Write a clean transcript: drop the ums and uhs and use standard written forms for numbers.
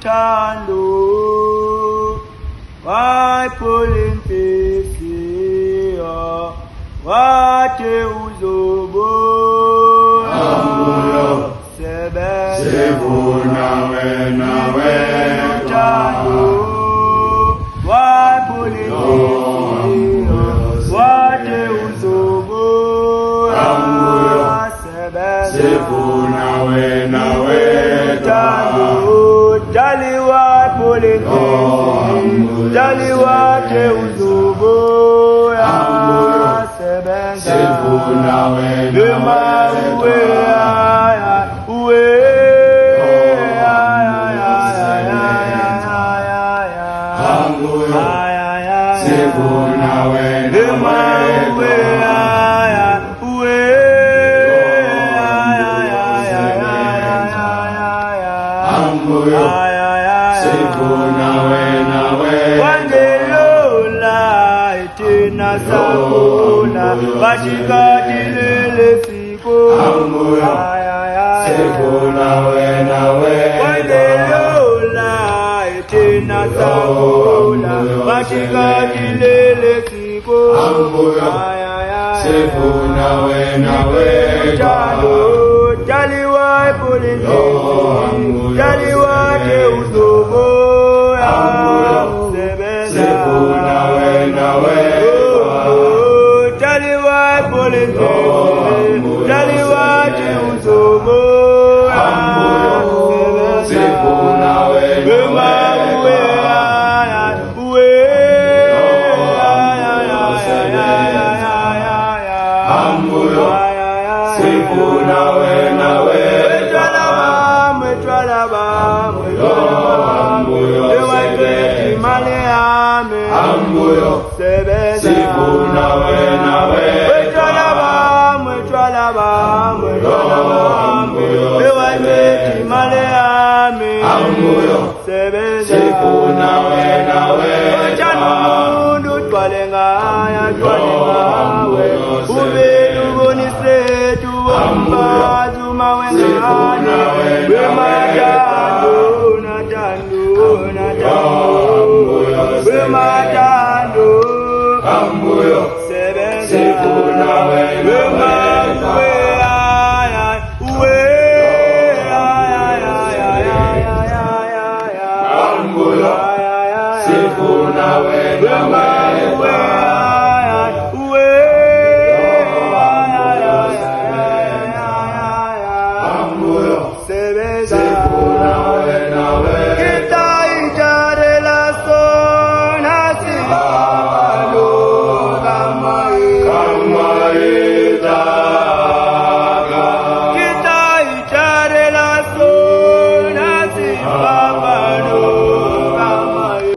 Tando, why pulling pieces, what uzobo, Sebu nawe Tando, why pulling pieces, what uzobo, Sebu nawe Tando, Jaliwa pulling pieces, Jaliwa te uzobo, Sebu nawe Bashikadilele siko Wandelola Etina Saula Bashikadilele siko Jaliwa polisi Jaliwa te uzobo Ambuyo,